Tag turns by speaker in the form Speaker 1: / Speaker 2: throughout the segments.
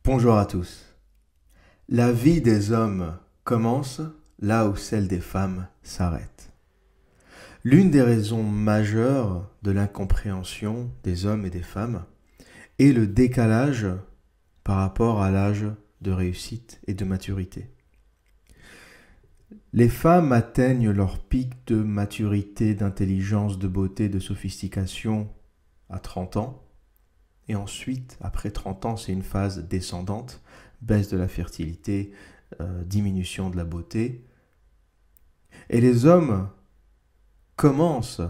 Speaker 1: Bonjour à tous. La vie des hommes commence là où celle des femmes s'arrête. L'une des raisons majeures de l'incompréhension des hommes et des femmes est le décalage par rapport à l'âge de réussite et de maturité. Les femmes atteignent leur pic de maturité, d'intelligence, de beauté, de sophistication à 30 ans. Et ensuite, après 30 ans, c'est une phase descendante, baisse de la fertilité, diminution de la beauté. Et les hommes commencent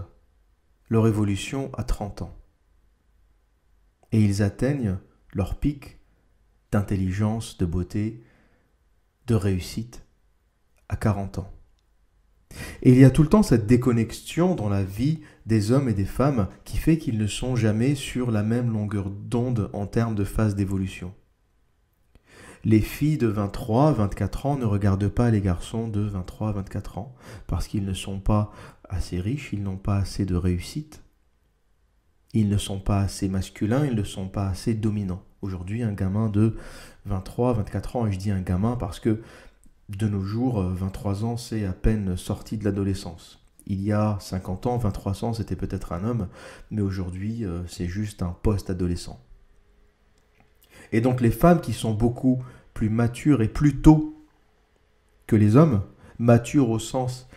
Speaker 1: leur évolution à 30 ans. Et ils atteignent leur pic d'intelligence, de beauté, de réussite à 40 ans. Et il y a tout le temps cette déconnexion dans la vie des hommes et des femmes qui fait qu'ils ne sont jamais sur la même longueur d'onde en termes de phase d'évolution. Les filles de 23, 24 ans ne regardent pas les garçons de 23, 24 ans parce qu'ils ne sont pas assez riches, ils n'ont pas assez de réussite, ils ne sont pas assez masculins, ils ne sont pas assez dominants. Aujourd'hui, un gamin de 23, 24 ans, et je dis un gamin parce que de nos jours, 23 ans, c'est à peine sorti de l'adolescence. Il y a 50 ans, 23 ans, c'était peut-être un homme, mais aujourd'hui, c'est juste un post-adolescent. Et donc les femmes qui sont beaucoup plus matures et plus tôt que les hommes, matures au sens,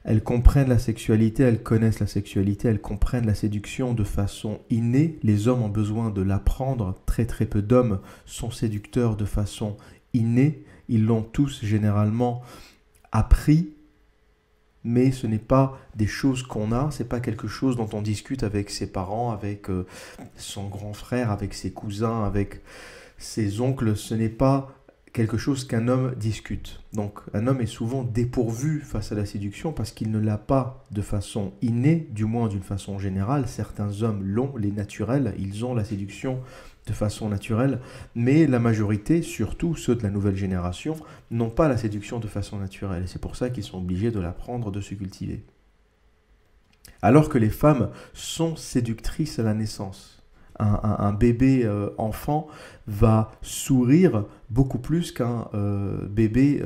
Speaker 1: elles comprennent la sexualité, elles connaissent la sexualité, elles comprennent la séduction de façon innée. Les hommes ont besoin de l'apprendre. Très très peu d'hommes sont séducteurs de façon innée. Ils l'ont tous généralement appris, mais ce n'est pas des choses qu'on a, c'est pas quelque chose dont on discute avec ses parents, avec son grand frère, avec ses cousins, avec ses oncles. Ce n'est pas quelque chose qu'un homme discute. Donc un homme est souvent dépourvu face à la séduction parce qu'il ne l'a pas de façon innée, du moins d'une façon générale. Certains hommes l'ont, les naturels, ils ont la séduction de façon naturelle, mais la majorité, surtout ceux de la nouvelle génération, n'ont pas la séduction de façon naturelle. Et c'est pour ça qu'ils sont obligés de l'apprendre, de se cultiver. Alors que les femmes sont séductrices à la naissance. Un bébé enfant va sourire beaucoup plus qu'un bébé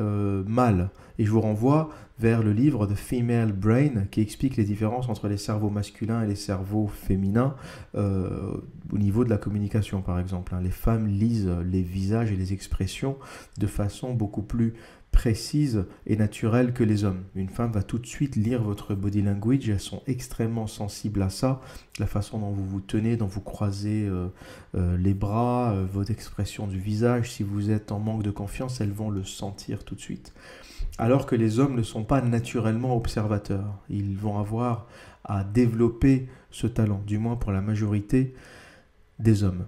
Speaker 1: mâle. Et je vous renvoie vers le livre The Female Brain qui explique les différences entre les cerveaux masculins et les cerveaux féminins au niveau de la communication par exemple. Les femmes lisent les visages et les expressions de façon beaucoup plus précise et naturelle que les hommes. Une femme va tout de suite lire votre body language, elles sont extrêmement sensibles à ça, la façon dont vous vous tenez, dont vous croisez les bras, votre expression du visage, si vous êtes en manque de confiance, elles vont le sentir tout de suite. Alors que les hommes ne sont pas naturellement observateurs, ils vont avoir à développer ce talent, du moins pour la majorité des hommes.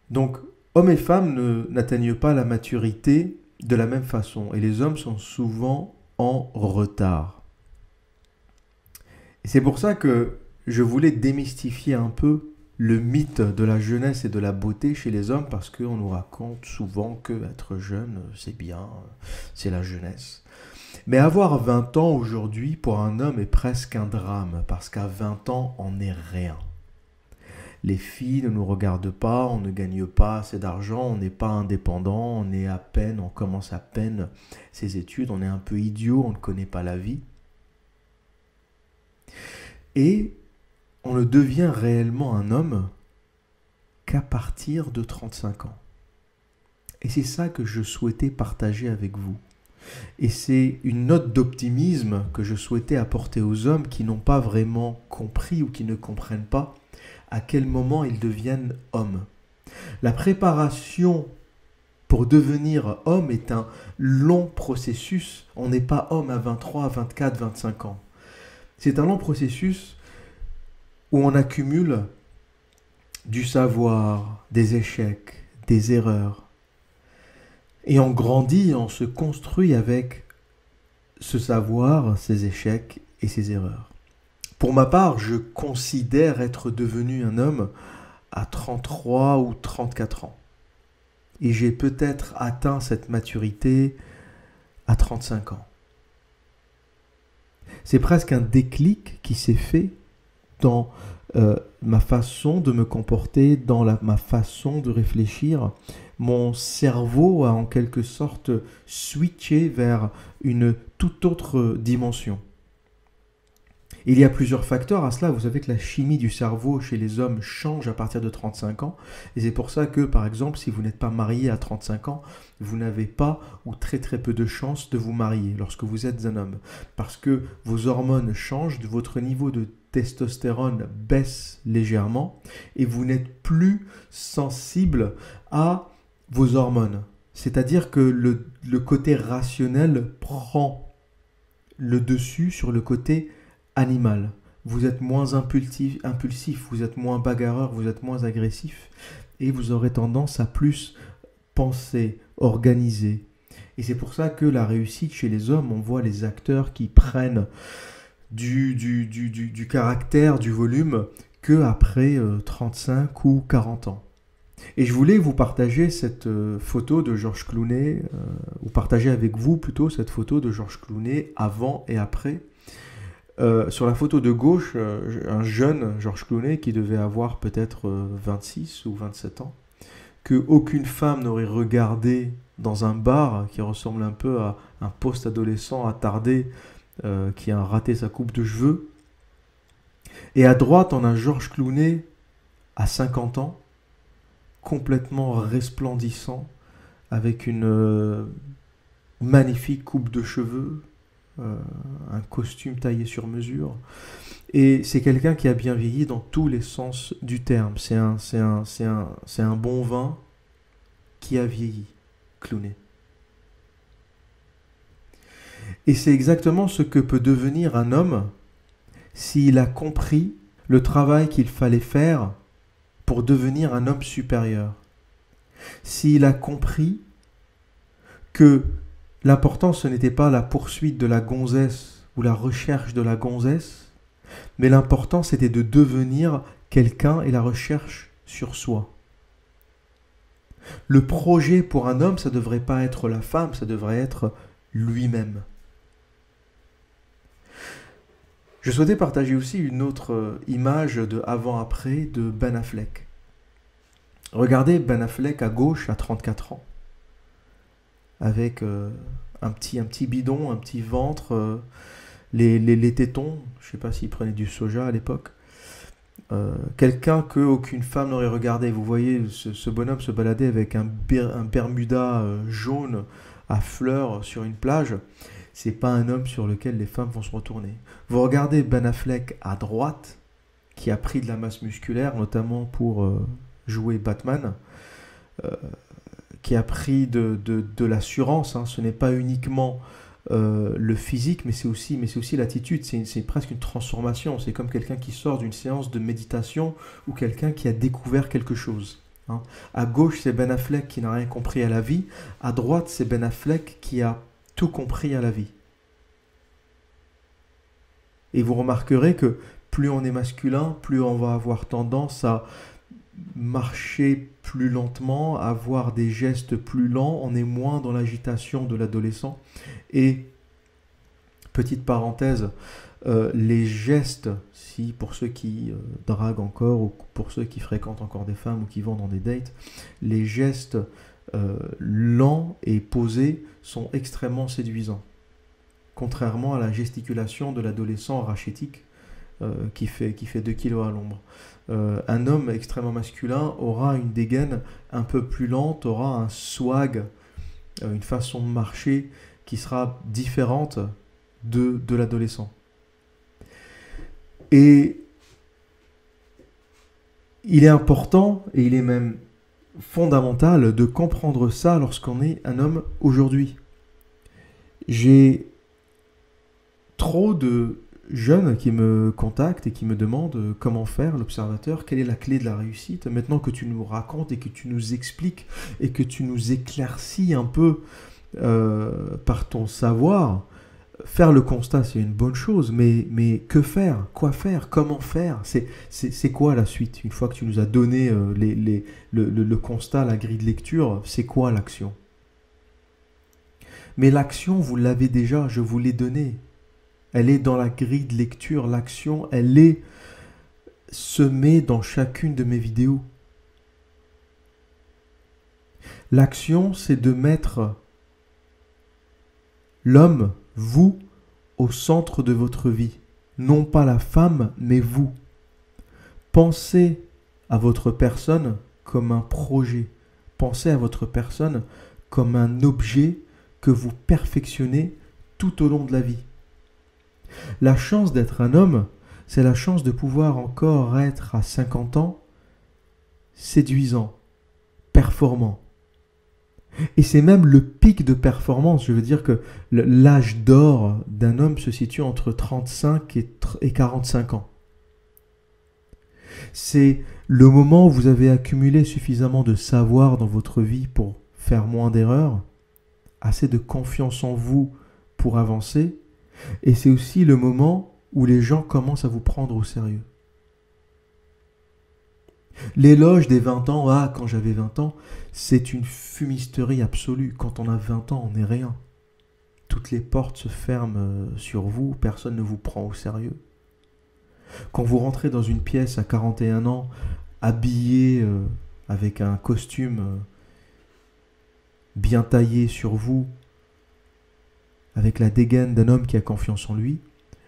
Speaker 1: Donc, hommes et femmes n'atteignent pas la maturité de la même façon, et les hommes sont souvent en retard. Et c'est pour ça que je voulais démystifier un peu le mythe de la jeunesse et de la beauté chez les hommes, parce qu'on nous raconte souvent que être jeune, c'est bien, c'est la jeunesse. Mais avoir 20 ans aujourd'hui, pour un homme, est presque un drame, parce qu'à 20 ans, on n'est rien. Les filles ne nous regardent pas, on ne gagne pas assez d'argent, on n'est pas indépendant, on commence à peine ses études, on est un peu idiot, on ne connaît pas la vie. Et on ne devient réellement un homme qu'à partir de 35 ans. Et c'est ça que je souhaitais partager avec vous. Et c'est une note d'optimisme que je souhaitais apporter aux hommes qui n'ont pas vraiment compris ou qui ne comprennent pas à quel moment ils deviennent hommes. La préparation pour devenir homme est un long processus. On n'est pas homme à 23, 24, 25 ans. C'est un long processus où on accumule du savoir, des échecs, des erreurs. Et on grandit, on se construit avec ce savoir, ces échecs et ces erreurs. Pour ma part, je considère être devenu un homme à 33 ou 34 ans. Et j'ai peut-être atteint cette maturité à 35 ans. C'est presque un déclic qui s'est fait dans ma façon de me comporter, dans ma façon de réfléchir. Mon cerveau a en quelque sorte switché vers une toute autre dimension. Il y a plusieurs facteurs à cela. Vous savez que la chimie du cerveau chez les hommes change à partir de 35 ans. Et c'est pour ça que, par exemple, si vous n'êtes pas marié à 35 ans, vous n'avez pas ou très très peu de chances de vous marier lorsque vous êtes un homme. Parce que vos hormones changent, votre niveau de testostérone baisse légèrement et vous n'êtes plus sensible à vos hormones. C'est-à-dire que le côté rationnel prend le dessus sur le côté animal. Vous êtes moins impulsif, vous êtes moins bagarreur, vous êtes moins agressif et vous aurez tendance à plus penser, organiser. Et c'est pour ça que la réussite chez les hommes, on voit les acteurs qui prennent du caractère, du volume que après 35 ou 40 ans. Et je voulais vous partager cette photo de George Clooney, ou partager avec vous plutôt cette photo de George Clooney avant et après. Sur la photo de gauche, un jeune George Clooney qui devait avoir peut-être 26 ou 27 ans, que aucune femme n'aurait regardé dans un bar qui ressemble un peu à un post-adolescent attardé qui a raté sa coupe de cheveux. Et à droite, on a George Clooney à 50 ans, complètement resplendissant, avec une magnifique coupe de cheveux, un costume taillé sur mesure. Et c'est quelqu'un qui a bien vieilli dans tous les sens du terme. C'est un bon vin qui a vieilli, Clooney. Et c'est exactement ce que peut devenir un homme s'il a compris le travail qu'il fallait faire pour devenir un homme supérieur. S'il a compris que l'important, ce n'était pas la poursuite de la gonzesse ou la recherche de la gonzesse, mais l'important, c'était de devenir quelqu'un et la recherche sur soi. Le projet pour un homme, ça ne devrait pas être la femme, ça devrait être lui-même. Je souhaitais partager aussi une autre image de avant-après de Ben Affleck. Regardez Ben Affleck à gauche à 34 ans, avec un petit bidon, un petit ventre, les tétons, je ne sais pas s'il prenait du soja à l'époque. Quelqu'un qu'aucune femme n'aurait regardé. Vous voyez ce bonhomme se balader avec un Bermuda jaune à fleurs sur une plage. C'est pas un homme sur lequel les femmes vont se retourner. Vous regardez Ben Affleck à droite, qui a pris de la masse musculaire, notamment pour jouer Batman, qui a pris de l'assurance. Hein. Ce n'est pas uniquement le physique, mais c'est aussi l'attitude. C'est presque une transformation. C'est comme quelqu'un qui sort d'une séance de méditation ou quelqu'un qui a découvert quelque chose. Hein. À gauche, c'est Ben Affleck qui n'a rien compris à la vie. À droite, c'est Ben Affleck qui a tout compris à la vie. Et vous remarquerez que plus on est masculin, plus on va avoir tendance à marcher plus lentement, à avoir des gestes plus lents, on est moins dans l'agitation de l'adolescent. Et, petite parenthèse, les gestes, si pour ceux qui draguent encore ou pour ceux qui fréquentent encore des femmes ou qui vont dans des dates, les gestes lents et posés sont extrêmement séduisants. Contrairement à la gesticulation de l'adolescent rachétique qui fait 2 kilos à l'ombre. Un homme extrêmement masculin aura une dégaine un peu plus lente, aura un swag, une façon de marcher qui sera différente de l'adolescent. Et il est important, et il est même fondamental de comprendre ça lorsqu'on est un homme aujourd'hui. J'ai trop de jeunes qui me contactent et qui me demandent comment faire l'observateur, quelle est la clé de la réussite. Maintenant que tu nous racontes et que tu nous expliques et que tu nous éclaircis un peu par ton savoir, faire le constat c'est une bonne chose, mais que faire, quoi faire, comment faire, c'est quoi la suite? Une fois que tu nous as donné le constat, la grille de lecture, c'est quoi l'action? Mais l'action, vous l'avez déjà, je vous l'ai donnée. Elle est dans la grille de lecture, l'action, elle est semé dans chacune de mes vidéos. L'action, c'est de mettre l'homme, vous, au centre de votre vie. Non pas la femme, mais vous. Pensez à votre personne comme un projet. Pensez à votre personne comme un objet que vous perfectionnez tout au long de la vie. La chance d'être un homme, c'est la chance de pouvoir encore être à 50 ans séduisant, performant. Et c'est même le pic de performance. Je veux dire que l'âge d'or d'un homme se situe entre 35 et 45 ans. C'est le moment où vous avez accumulé suffisamment de savoir dans votre vie pour faire moins d'erreurs, assez de confiance en vous pour avancer, et c'est aussi le moment où les gens commencent à vous prendre au sérieux. L'éloge des 20 ans, ah, quand j'avais 20 ans, c'est une fumisterie absolue. Quand on a 20 ans, on n'est rien. Toutes les portes se ferment sur vous, personne ne vous prend au sérieux. Quand vous rentrez dans une pièce à 41 ans, habillé avec un costume bien taillé sur vous, avec la dégaine d'un homme qui a confiance en lui,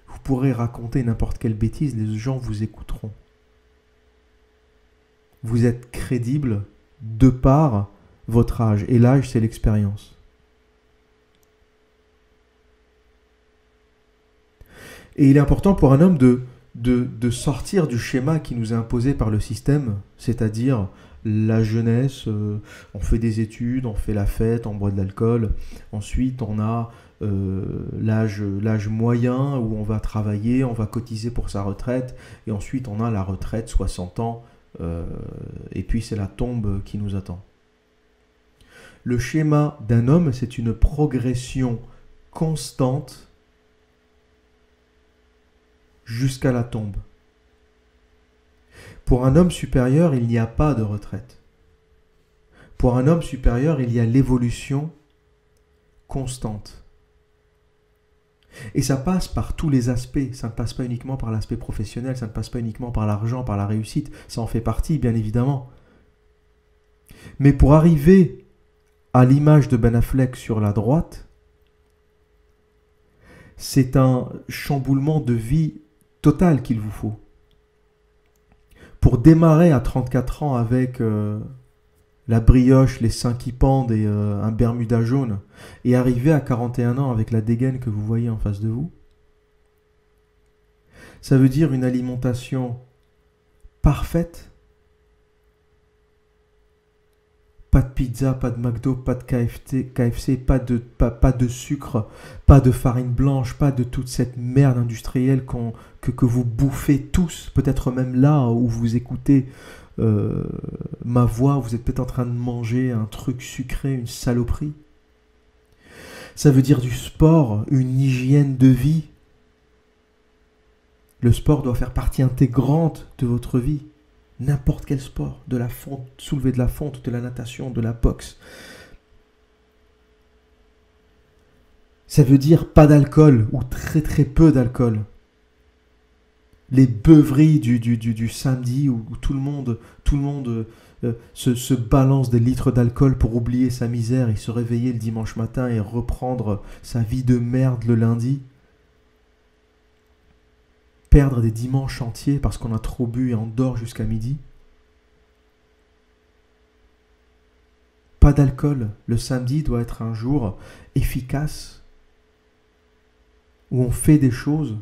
Speaker 1: vous pourrez raconter n'importe quelle bêtise, les gens vous écouteront. Vous êtes crédible de par votre âge. Et l'âge, c'est l'expérience. Et il est important pour un homme de sortir du schéma qui nous est imposé par le système, c'est-à-dire la jeunesse, on fait des études, on fait la fête, on boit de l'alcool. Ensuite, on a l'âge moyen où on va travailler, on va cotiser pour sa retraite. Et ensuite, on a la retraite, 60 ans. Et puis c'est la tombe qui nous attend. Le schéma d'un homme, c'est une progression constante jusqu'à la tombe. Pour un homme supérieur, il n'y a pas de retraite. Pour un homme supérieur, il y a l'évolution constante. Et ça passe par tous les aspects, ça ne passe pas uniquement par l'aspect professionnel, ça ne passe pas uniquement par l'argent, par la réussite, ça en fait partie bien évidemment. Mais pour arriver à l'image de Ben Affleck sur la droite, c'est un chamboulement de vie total qu'il vous faut. Pour démarrer à 34 ans avec la brioche, les seins qui pendent et un Bermuda jaune, et arriver à 41 ans avec la dégaine que vous voyez en face de vous, ça veut dire une alimentation parfaite. Pas de pizza, pas de McDo, pas de KFC, pas de sucre, pas de farine blanche, pas de toute cette merde industrielle que vous bouffez tous, peut-être même là où vous écoutez ma voix, vous êtes peut-être en train de manger un truc sucré, une saloperie. Ça veut dire du sport, une hygiène de vie. Le sport doit faire partie intégrante de votre vie. N'importe quel sport, de la fonte, soulever de la fonte, de la natation, de la boxe. Ça veut dire pas d'alcool ou très très peu d'alcool. Les beuveries du samedi où tout le monde se balance des litres d'alcool pour oublier sa misère et se réveiller le dimanche matin et reprendre sa vie de merde le lundi. Perdre des dimanches entiers parce qu'on a trop bu et on dort jusqu'à midi. Pas d'alcool. Le samedi doit être un jour efficace où on fait des choses,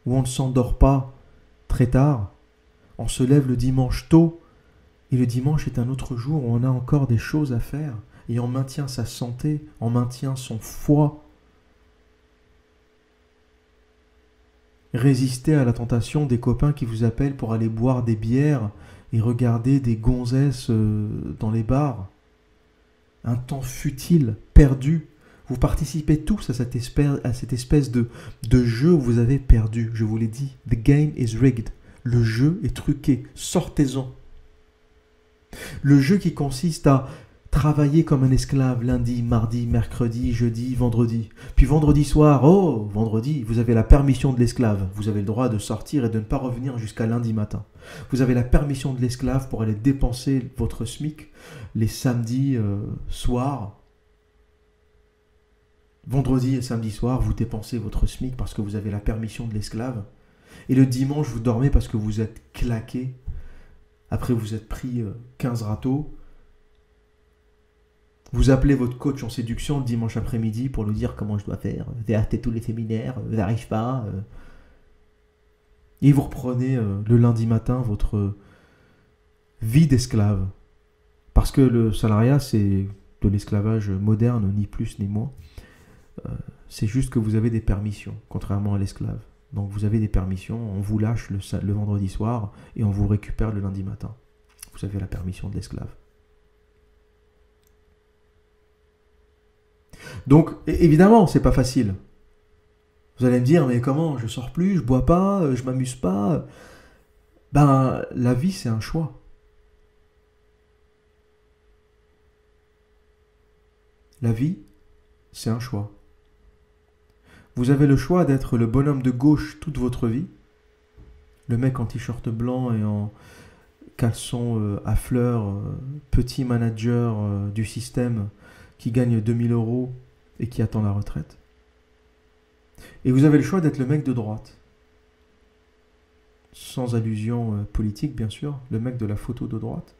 Speaker 1: où on ne s'endort pas très tard. On se lève le dimanche tôt et le dimanche est un autre jour où on a encore des choses à faire et on maintient sa santé, on maintient son foie. Résister à la tentation des copains qui vous appellent pour aller boire des bières et regarder des gonzesses dans les bars. Un temps futile, perdu. Vous participez tous à cette espèce de jeu où vous avez perdu. Je vous l'ai dit, the game is rigged. Le jeu est truqué. Sortez-en. Le jeu qui consiste à travailler comme un esclave lundi, mardi, mercredi, jeudi, vendredi. Puis vendredi soir, oh, vendredi, vous avez la permission de l'esclave. Vous avez le droit de sortir et de ne pas revenir jusqu'à lundi matin. Vous avez la permission de l'esclave pour aller dépenser votre SMIC les samedis soirs. Vendredi et samedi soir, vous dépensez votre SMIC parce que vous avez la permission de l'esclave. Et le dimanche, vous dormez parce que vous êtes claqué. Après, vous êtes pris 15 râteaux. Vous appelez votre coach en séduction le dimanche après-midi pour lui dire comment je dois faire. J'ai raté tous les séminaires, j'arrive pas. Et vous reprenez le lundi matin votre vie d'esclave. Parce que le salariat, c'est de l'esclavage moderne, ni plus ni moins. C'est juste que vous avez des permissions, contrairement à l'esclave. Donc vous avez des permissions, on vous lâche le vendredi soir et on vous récupère le lundi matin. Vous avez la permission de l'esclave. Donc évidemment, c'est pas facile. Vous allez me dire, mais comment? Je sors plus, je bois pas, je m'amuse pas. Ben, la vie, c'est un choix. La vie, c'est un choix. Vous avez le choix d'être le bonhomme de gauche toute votre vie, le mec en t-shirt blanc et en caleçon à fleurs, petit manager du système qui gagne 2000 € et qui attend la retraite. Et vous avez le choix d'être le mec de droite, sans allusion politique bien sûr, le mec de la photo de droite,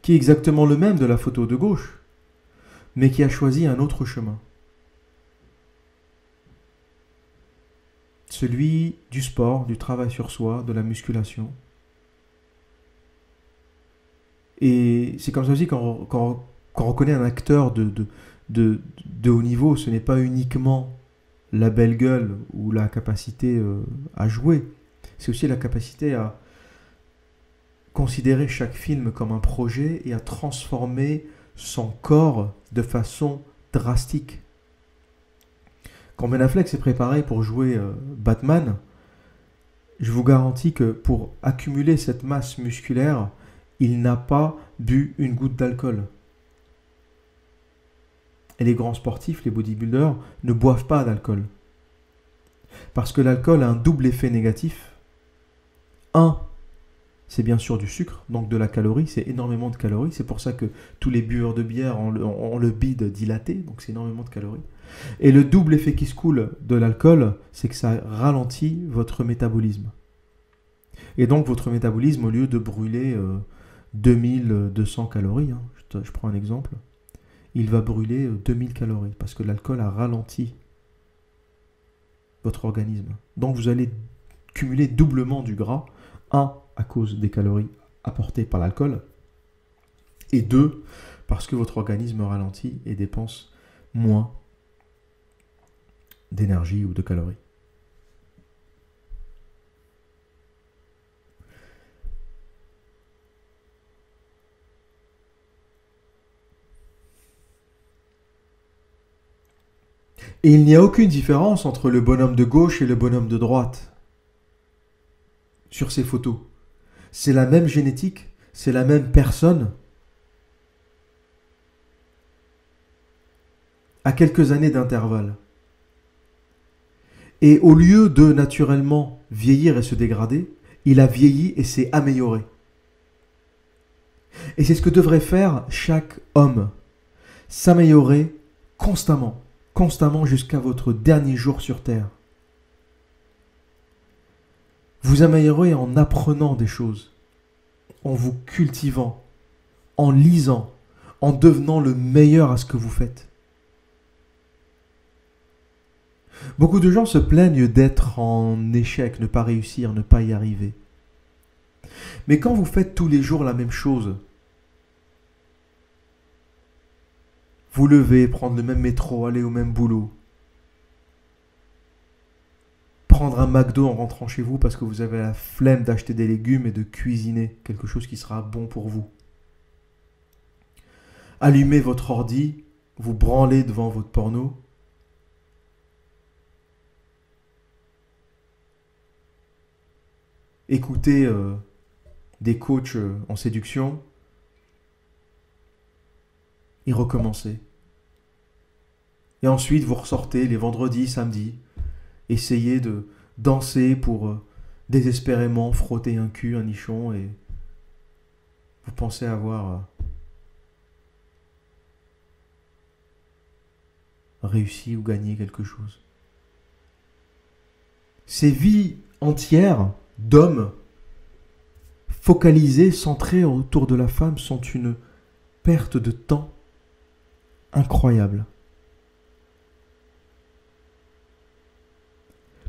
Speaker 1: qui est exactement le même de la photo de gauche, mais qui a choisi un autre chemin. Celui du sport, du travail sur soi, de la musculation. Et c'est comme ça aussi quand on reconnaît un acteur de haut niveau, ce n'est pas uniquement la belle gueule ou la capacité à jouer, c'est aussi la capacité à considérer chaque film comme un projet et à transformer son corps de façon drastique. Quand Ben Affleck s'est préparé pour jouer Batman, je vous garantis que pour accumuler cette masse musculaire, il n'a pas bu une goutte d'alcool. Et les grands sportifs, les bodybuilders, ne boivent pas d'alcool. Parce que l'alcool a un double effet négatif. Un, c'est bien sûr du sucre, donc de la calorie, c'est énormément de calories. C'est pour ça que tous les buveurs de bière ont le bide dilaté, donc c'est énormément de calories. Et le double effet qui se coule de l'alcool, c'est que ça ralentit votre métabolisme. Et donc votre métabolisme, au lieu de brûler 2200 calories, hein, je prends un exemple, il va brûler 2000 calories, parce que l'alcool a ralenti votre organisme. Donc vous allez cumuler doublement du gras, un, à cause des calories apportées par l'alcool, et deux, parce que votre organisme ralentit et dépense moins d'énergie ou de calories. Et il n'y a aucune différence entre le bonhomme de gauche et le bonhomme de droite sur ces photos. C'est la même génétique, c'est la même personne. À quelques années d'intervalle. Et au lieu de naturellement vieillir et se dégrader, il a vieilli et s'est amélioré. Et c'est ce que devrait faire chaque homme. S'améliorer constamment. Constamment jusqu'à votre dernier jour sur Terre. Vous améliorez en apprenant des choses, en vous cultivant, en lisant, en devenant le meilleur à ce que vous faites. Beaucoup de gens se plaignent d'être en échec, ne pas réussir, ne pas y arriver. Mais quand vous faites tous les jours la même chose, vous levez, prendre le même métro, aller au même boulot, prendre un McDo en rentrant chez vous parce que vous avez la flemme d'acheter des légumes et de cuisiner quelque chose qui sera bon pour vous. Allumez votre ordi, vous branlez devant votre porno. Écoutez des coachs en séduction. et recommencez. Et ensuite, vous ressortez les vendredis, samedis, essayez de danser pour désespérément frotter un cul, un nichon, et vous pensez avoir réussi ou gagné quelque chose. Ces vies entières d'hommes focalisés, centrés autour de la femme sont une perte de temps incroyable.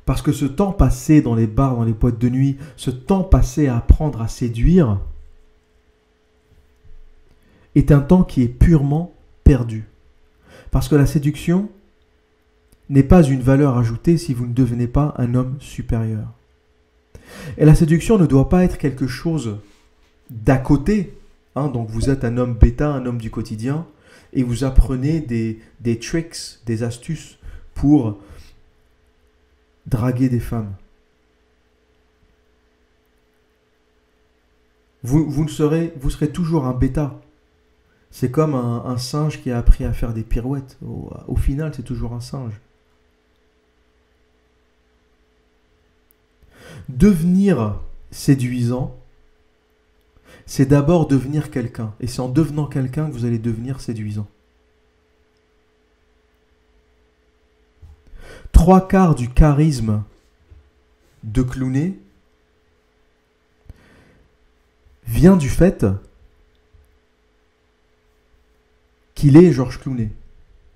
Speaker 1: Parce que ce temps passé dans les bars, dans les boîtes de nuit, ce temps passé à apprendre à séduire, est un temps qui est purement perdu. Parce que la séduction n'est pas une valeur ajoutée si vous ne devenez pas un homme supérieur. Et la séduction ne doit pas être quelque chose d'à côté. Donc vous êtes un homme bêta, un homme du quotidien, et vous apprenez des tricks, des astuces pour draguer des femmes. Vous serez toujours un bêta. C'est comme un singe qui a appris à faire des pirouettes. Au final, c'est toujours un singe. Devenir séduisant, c'est d'abord devenir quelqu'un. Et c'est en devenant quelqu'un que vous allez devenir séduisant. 3/4 du charisme de Clooney vient du fait qu'il est George Clooney.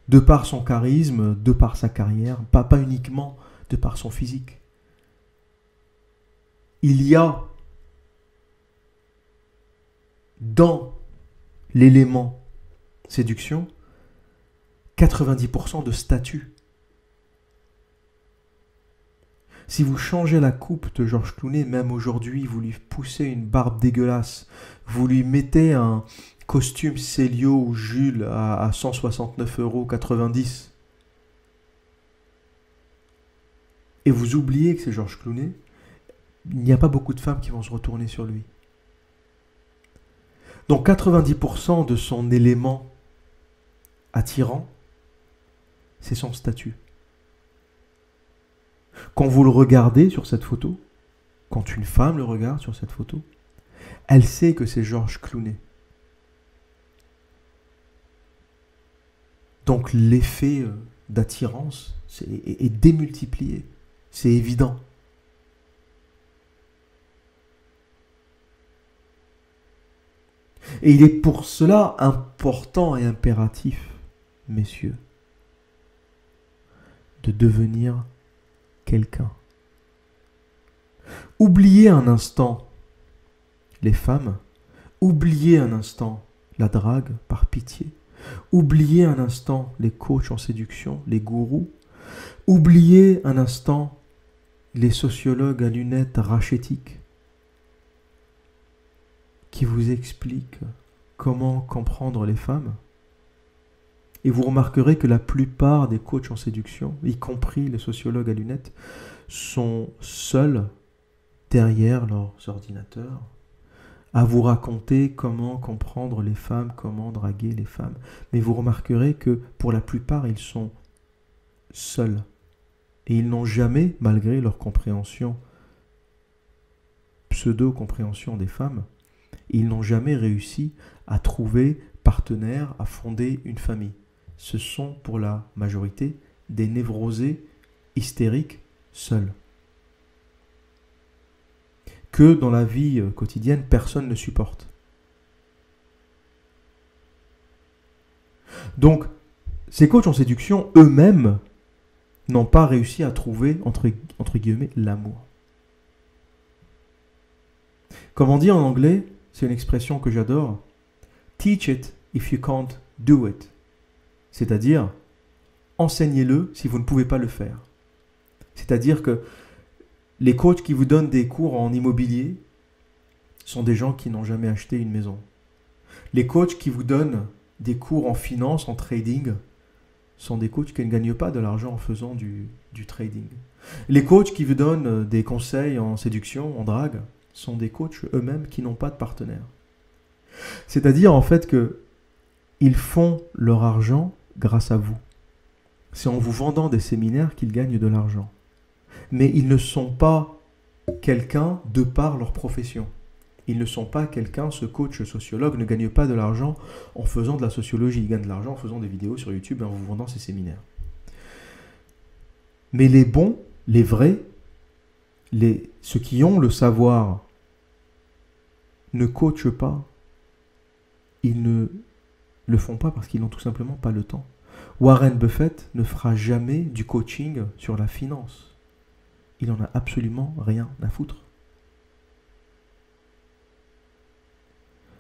Speaker 1: De par son charisme, de par sa carrière, pas uniquement de par son physique. Il y a dans l'élément séduction 90% de statut. Si vous changez la coupe de George Clooney, même aujourd'hui, vous lui poussez une barbe dégueulasse, vous lui mettez un costume Célio ou Jules à 169,90 € et vous oubliez que c'est George Clooney, il n'y a pas beaucoup de femmes qui vont se retourner sur lui. Donc 90% de son élément attirant, c'est son statut. Quand vous le regardez sur cette photo, quand une femme le regarde sur cette photo, elle sait que c'est George Clooney. Donc l'effet d'attirance est démultiplié. C'est évident. Et il est pour cela important et impératif, messieurs, de devenir quelqu'un. Oubliez un instant les femmes, oubliez un instant la drague, par pitié. Oubliez un instant les coachs en séduction, les gourous. Oubliez un instant les sociologues à lunettes rachétiques qui vous expliquent comment comprendre les femmes. Et vous remarquerez que la plupart des coachs en séduction, y compris les sociologues à lunettes, sont seuls derrière leurs ordinateurs à vous raconter comment comprendre les femmes, comment draguer les femmes. Mais vous remarquerez que pour la plupart, ils sont seuls. Et ils n'ont jamais, malgré leur compréhension, pseudo-compréhension des femmes, ils n'ont jamais réussi à trouver partenaire, à fonder une famille. Ce sont pour la majorité des névrosés hystériques seuls. Que dans la vie quotidienne, personne ne supporte. Donc, ces coachs en séduction, eux-mêmes, n'ont pas réussi à trouver, entre guillemets, l'amour. Comment dire en anglais, c'est une expression que j'adore, « Teach it if you can't do it ». C'est-à-dire, enseignez-le si vous ne pouvez pas le faire. C'est-à-dire que les coachs qui vous donnent des cours en immobilier sont des gens qui n'ont jamais acheté une maison. Les coachs qui vous donnent des cours en finance, en trading, sont des coachs qui ne gagnent pas de l'argent en faisant du trading. Les coachs qui vous donnent des conseils en séduction, en drague, sont des coachs eux-mêmes qui n'ont pas de partenaire. C'est-à-dire en fait que ils font leur argent grâce à vous. C'est en vous vendant des séminaires qu'ils gagnent de l'argent. Mais ils ne sont pas quelqu'un de par leur profession. Ils ne sont pas quelqu'un, ce coach sociologue ne gagne pas de l'argent en faisant de la sociologie. Il gagne de l'argent en faisant des vidéos sur YouTube et en vous vendant ses séminaires. Mais les bons, les vrais, ceux qui ont le savoir, ne coachent pas. Ils ne le font pas parce qu'ils n'ont tout simplement pas le temps. Warren Buffett ne fera jamais du coaching sur la finance. Il n'en a absolument rien à foutre.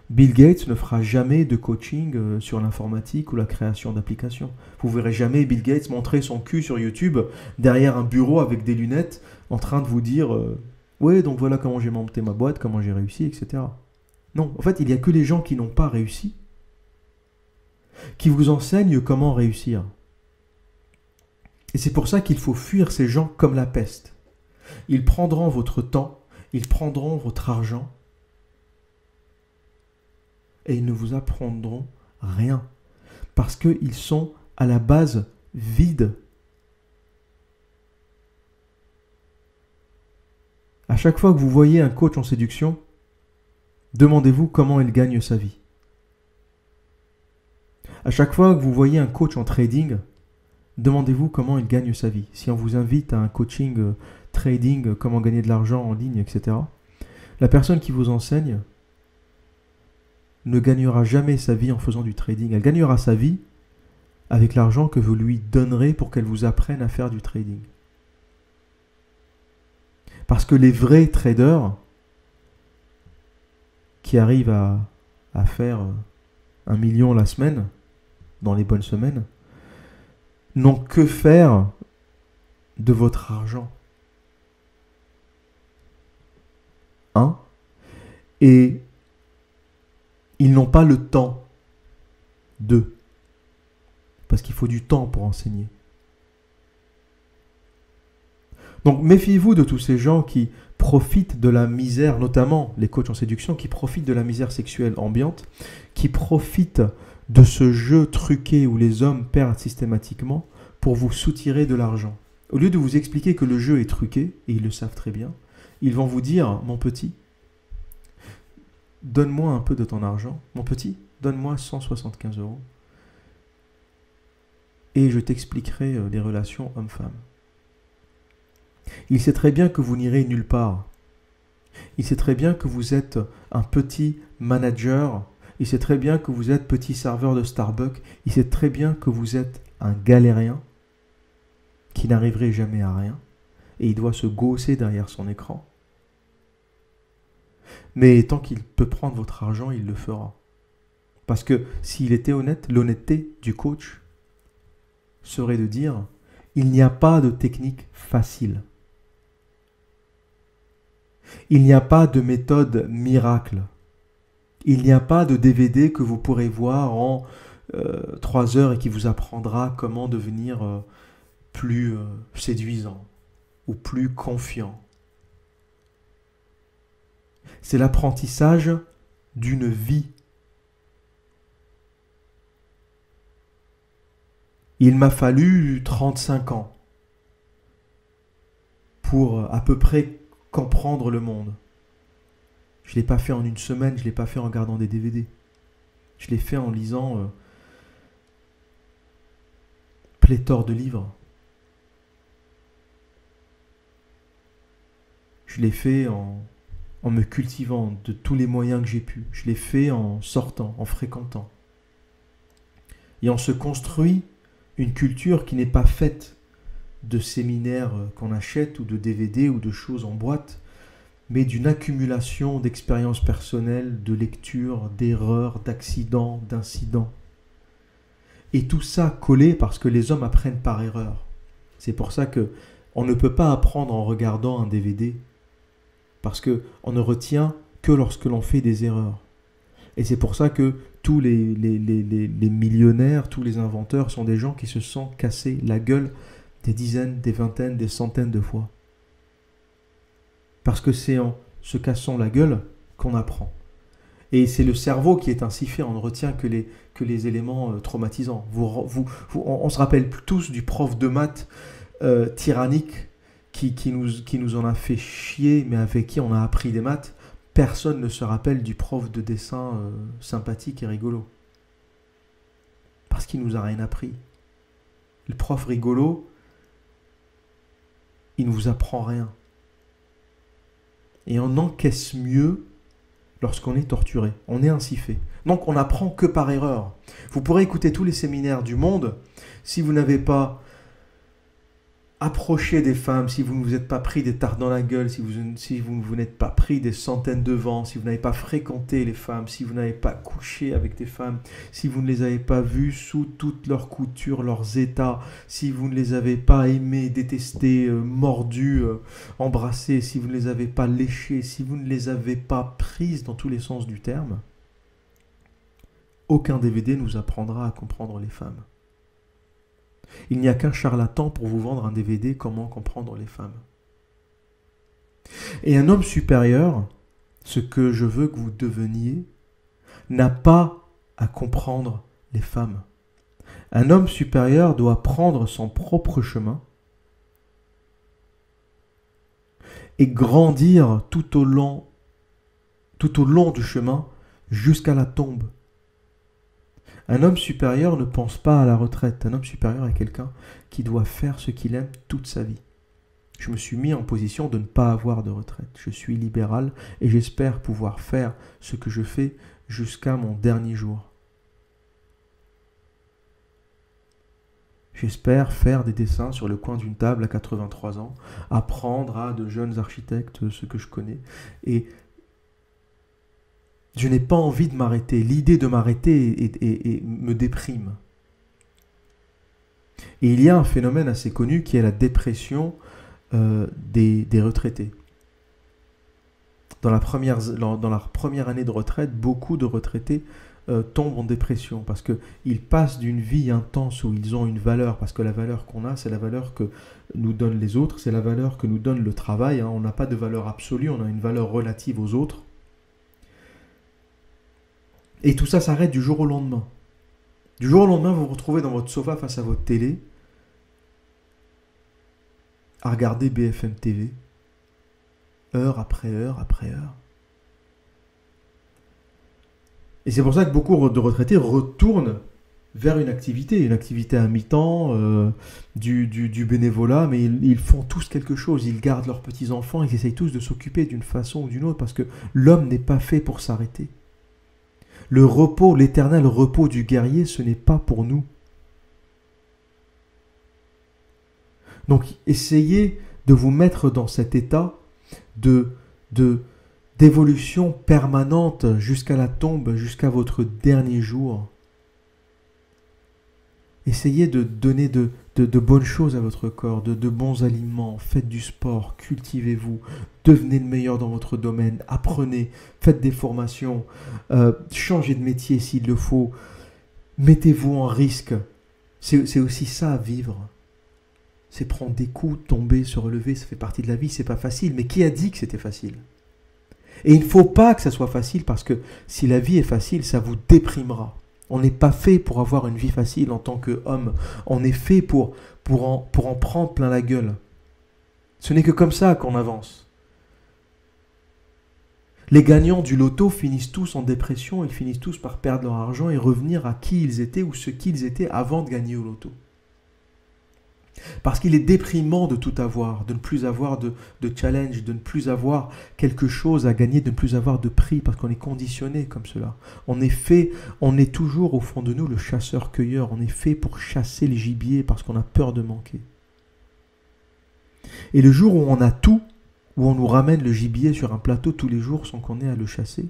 Speaker 1: Bill Gates ne fera jamais de coaching sur l'informatique ou la création d'applications. Vous ne verrez jamais Bill Gates montrer son cul sur YouTube derrière un bureau avec des lunettes en train de vous dire ouais, donc voilà comment j'ai monté ma boîte, comment j'ai réussi, etc. Non, en fait, il n'y a que les gens qui n'ont pas réussi qui vous enseignent comment réussir. Et c'est pour ça qu'il faut fuir ces gens comme la peste. Ils prendront votre temps, ils prendront votre argent, et ils ne vous apprendront rien. Parce qu'ils sont à la base vides. À chaque fois que vous voyez un coach en séduction, demandez-vous comment il gagne sa vie. À chaque fois que vous voyez un coach en trading, demandez-vous comment il gagne sa vie. Si on vous invite à un coaching trading, comment gagner de l'argent en ligne, etc., la personne qui vous enseigne ne gagnera jamais sa vie en faisant du trading. Elle gagnera sa vie avec l'argent que vous lui donnerez pour qu'elle vous apprenne à faire du trading. Parce que les vrais traders qui arrivent à faire 1 million la semaine, dans les bonnes semaines, n'ont que faire de votre argent. Et ils n'ont pas le temps d'eux. Parce qu'il faut du temps pour enseigner. Donc méfiez-vous de tous ces gens qui profitent de la misère, notamment les coachs en séduction, qui profitent de la misère sexuelle ambiante, qui profitent de ce jeu truqué où les hommes perdent systématiquement pour vous soutirer de l'argent. Au lieu de vous expliquer que le jeu est truqué, et ils le savent très bien, ils vont vous dire, mon petit, donne-moi un peu de ton argent. Mon petit, donne-moi 175 €. Et je t'expliquerai les relations homme-femme. Il sait très bien que vous n'irez nulle part. Il sait très bien que vous êtes un petit manager. Il sait très bien que vous êtes petit serveur de Starbucks. Il sait très bien que vous êtes un galérien qui n'arriverait jamais à rien. Et il doit se gausser derrière son écran. Mais tant qu'il peut prendre votre argent, il le fera. Parce que s'il était honnête, l'honnêteté du coach serait de dire, il n'y a pas de technique facile. Il n'y a pas de méthode miracle. Il n'y a pas de DVD que vous pourrez voir en 3 heures et qui vous apprendra comment devenir plus séduisant ou plus confiant. C'est l'apprentissage d'une vie. Il m'a fallu 35 ans pour à peu près comprendre le monde. Je ne l'ai pas fait en une semaine, je ne l'ai pas fait en regardant des DVD. Je l'ai fait en lisant pléthore de livres. Je l'ai fait en me cultivant de tous les moyens que j'ai pu. Je l'ai fait en sortant, en fréquentant. Et on se construit une culture qui n'est pas faite de séminaires qu'on achète ou de DVD ou de choses en boîte, mais d'une accumulation d'expériences personnelles, de lectures, d'erreurs, d'accidents, d'incidents. Et tout ça collé parce que les hommes apprennent par erreur. C'est pour ça qu'on ne peut pas apprendre en regardant un DVD, parce qu'on ne retient que lorsque l'on fait des erreurs. Et c'est pour ça que tous les millionnaires, tous les inventeurs sont des gens qui se sont cassés la gueule des dizaines, des vingtaines, des centaines de fois. Parce que c'est en se cassant la gueule qu'on apprend. Et c'est le cerveau qui est ainsi fait, on ne retient que les éléments traumatisants. On se rappelle tous du prof de maths tyrannique qui nous en a fait chier, mais avec qui on a appris des maths. Personne ne se rappelle du prof de dessin sympathique et rigolo. Parce qu'il nous a rien appris. Le prof rigolo, il ne vous apprend rien. Et on encaisse mieux lorsqu'on est torturé. On est ainsi fait. Donc on n'apprend que par erreur. Vous pourrez écouter tous les séminaires du monde. Si vous n'avez pas approché des femmes, si vous ne vous êtes pas pris des tartes dans la gueule, si vous n'êtes pas pris des centaines de vents, si vous n'avez pas fréquenté les femmes, si vous n'avez pas couché avec des femmes, si vous ne les avez pas vues sous toutes leurs coutures, leurs états, si vous ne les avez pas aimées, détestées, mordues, embrassées, si vous ne les avez pas léchées, si vous ne les avez pas prises dans tous les sens du terme, aucun DVD nous apprendra à comprendre les femmes. Il n'y a qu'un charlatan pour vous vendre un DVD Comment comprendre les femmes. Et un homme supérieur, ce que je veux que vous deveniez, n'a pas à comprendre les femmes. Un homme supérieur doit prendre son propre chemin et grandir tout au long du chemin jusqu'à la tombe. Un homme supérieur ne pense pas à la retraite. Un homme supérieur est quelqu'un qui doit faire ce qu'il aime toute sa vie. Je me suis mis en position de ne pas avoir de retraite. Je suis libéral et j'espère pouvoir faire ce que je fais jusqu'à mon dernier jour. J'espère faire des dessins sur le coin d'une table à 83 ans, apprendre à de jeunes architectes ce que je connais. Et je n'ai pas envie de m'arrêter. L'idée de m'arrêter me déprime. Et il y a un phénomène assez connu qui est la dépression des retraités. Dans la première année de retraite, beaucoup de retraités tombent en dépression parce qu'ils passent d'une vie intense où ils ont une valeur, parce que la valeur qu'on a, c'est la valeur que nous donnent les autres, c'est la valeur que nous donne le travail. On n'a pas de valeur absolue, on a une valeur relative aux autres. Et tout ça s'arrête du jour au lendemain. Du jour au lendemain, vous vous retrouvez dans votre sofa face à votre télé, à regarder BFM TV, heure après heure après heure. Et c'est pour ça que beaucoup de retraités retournent vers une activité à mi-temps, du bénévolat, mais ils font tous quelque chose, ils gardent leurs petits-enfants, ils essayent tous de s'occuper d'une façon ou d'une autre, parce que l'homme n'est pas fait pour s'arrêter. Le repos, l'éternel repos du guerrier, ce n'est pas pour nous. Donc, essayez de vous mettre dans cet état d'évolution permanente jusqu'à la tombe, jusqu'à votre dernier jour. Essayez de donner de bonnes choses à votre corps, de bons aliments, faites du sport, cultivez-vous, devenez le meilleur dans votre domaine, apprenez, faites des formations, changez de métier s'il le faut, mettez-vous en risque. C'est aussi ça, vivre. C'est prendre des coups, tomber, se relever, ça fait partie de la vie, c'est pas facile. Mais qui a dit que c'était facile? Et il ne faut pas que ça soit facile, parce que si la vie est facile, ça vous déprimera. On n'est pas fait pour avoir une vie facile en tant qu'homme. On est fait pour en prendre plein la gueule. Ce n'est que comme ça qu'on avance. Les gagnants du loto finissent tous en dépression, ils finissent tous par perdre leur argent et revenir à qui ils étaient ou ce qu'ils étaient avant de gagner au loto. Parce qu'il est déprimant de tout avoir, de ne plus avoir de challenge, de ne plus avoir quelque chose à gagner, de ne plus avoir de prix, parce qu'on est conditionné comme cela. On est toujours au fond de nous le chasseur-cueilleur, on est fait pour chasser les gibiers parce qu'on a peur de manquer. Et le jour où on a tout, où on nous ramène le gibier sur un plateau tous les jours sans qu'on ait à le chasser,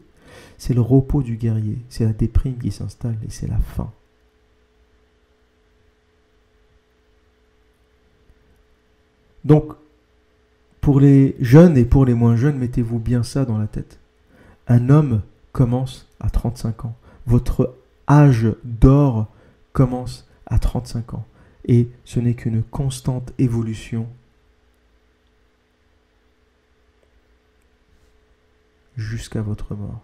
Speaker 1: c'est le repos du guerrier, c'est la déprime qui s'installe et c'est la faim. Donc, pour les jeunes et pour les moins jeunes, mettez-vous bien ça dans la tête. Un homme commence à 35 ans. Votre âge d'or commence à 35 ans. Et ce n'est qu'une constante évolution jusqu'à votre mort.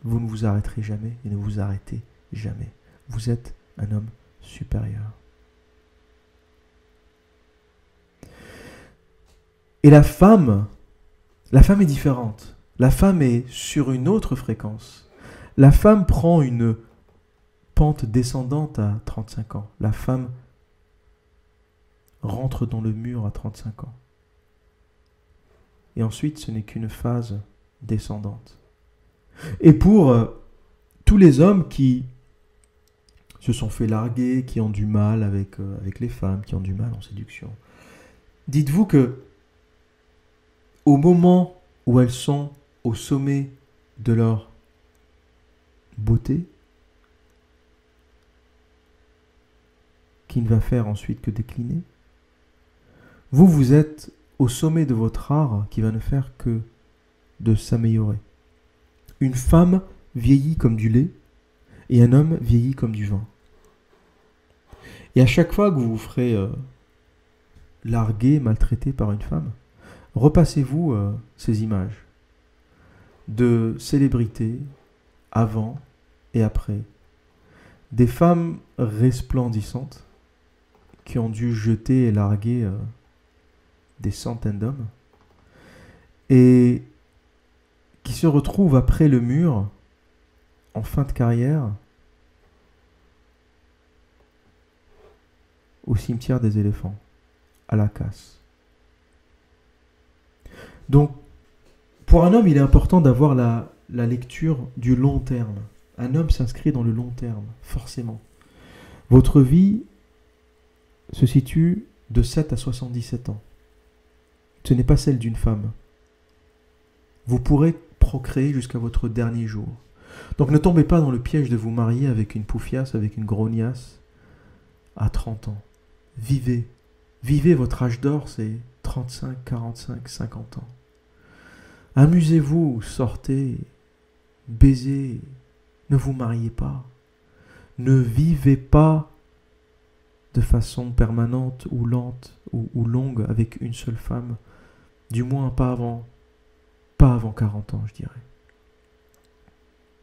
Speaker 1: vous ne vous arrêterez jamais et ne vous arrêtez jamais. Vous êtes un homme supérieur. Et la femme est différente. La femme est sur une autre fréquence. La femme prend une pente descendante à 35 ans. La femme rentre dans le mur à 35 ans. Et ensuite, ce n'est qu'une phase descendante. Et pour tous les hommes qui se sont fait larguer, qui ont du mal avec les femmes, qui ont du mal en séduction, dites-vous que au moment où elles sont au sommet de leur beauté, qui ne va faire ensuite que décliner, vous êtes au sommet de votre art qui va ne faire que de s'améliorer. Une femme vieillit comme du lait et un homme vieillit comme du vin. Et à chaque fois que vous vous ferez larguer, maltraiter par une femme, repassez-vous ces images de célébrités avant et après. Des femmes resplendissantes qui ont dû jeter et larguer des centaines d'hommes et qui se retrouvent après le mur, en fin de carrière, au cimetière des éléphants, à la casse. Donc, pour un homme, il est important d'avoir la lecture du long terme. Un homme s'inscrit dans le long terme, forcément. Votre vie se situe de 7 à 77 ans. Ce n'est pas celle d'une femme. Vous pourrez procréer jusqu'à votre dernier jour. Donc ne tombez pas dans le piège de vous marier avec une poufiasse, avec une grognasse à 30 ans. Vivez. Vivez votre âge d'or, c'est 35, 45, 50 ans. Amusez-vous, sortez, baisez, ne vous mariez pas. Ne vivez pas de façon permanente ou lente ou longue avec une seule femme. Du moins pas avant 40 ans, je dirais.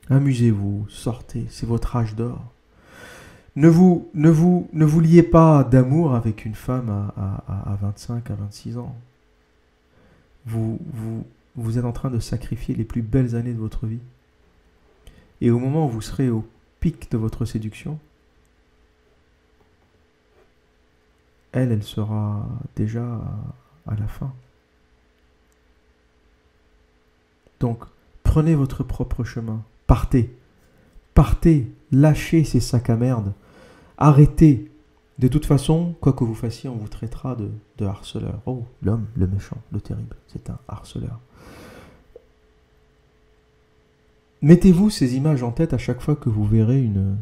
Speaker 1: Amusez-vous, sortez, c'est votre âge d'or. Ne vous liez pas d'amour avec une femme à 25, à 26 ans. Vous êtes en train de sacrifier les plus belles années de votre vie. Et au moment où vous serez au pic de votre séduction, elle sera déjà à la fin. Donc, prenez votre propre chemin. Partez. Partez. Lâchez ces sacs à merde. Arrêtez. De toute façon, quoi que vous fassiez, on vous traitera de harceleur. Oh, l'homme, le méchant, le terrible, c'est un harceleur. Mettez-vous ces images en tête à chaque fois que vous verrez une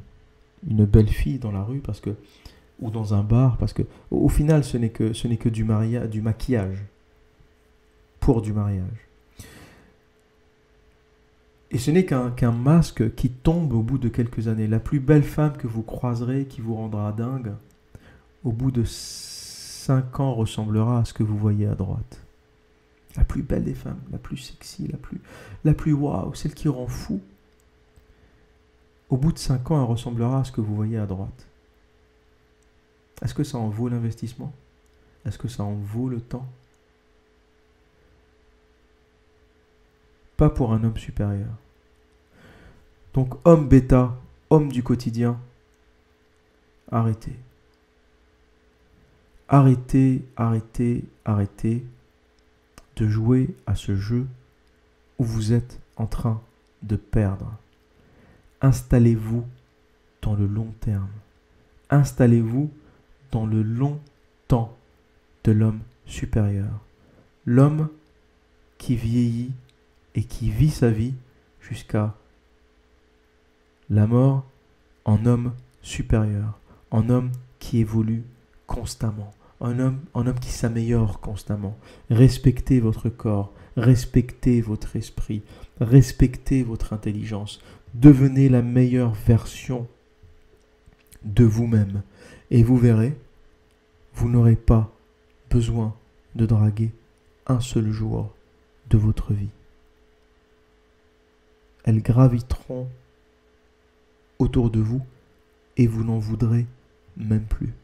Speaker 1: belle fille dans la rue ou dans un bar, parce que au final, ce n'est que du maquillage pour du mariage. Et ce n'est qu'un masque qui tombe au bout de quelques années. La plus belle femme que vous croiserez, qui vous rendra dingue, au bout de 5 ans ressemblera à ce que vous voyez à droite. La plus belle des femmes, la plus sexy, la plus waouh, celle qui rend fou. Au bout de 5 ans, elle ressemblera à ce que vous voyez à droite. Est-ce que ça en vaut l'investissement? Est-ce que ça en vaut le temps? Pas pour un homme supérieur. Donc, homme bêta, homme du quotidien, arrêtez. Arrêtez de jouer à ce jeu où vous êtes en train de perdre. Installez-vous dans le long terme. Installez-vous dans le long temps de l'homme supérieur. L'homme qui vieillit et qui vit sa vie jusqu'à la mort en homme supérieur, en homme qui évolue constamment, un homme qui s'améliore constamment. Respectez votre corps, respectez votre esprit, respectez votre intelligence. Devenez la meilleure version de vous-même et vous verrez, vous n'aurez pas besoin de draguer un seul jour de votre vie. elles graviteront autour de vous et vous n'en voudrez même plus.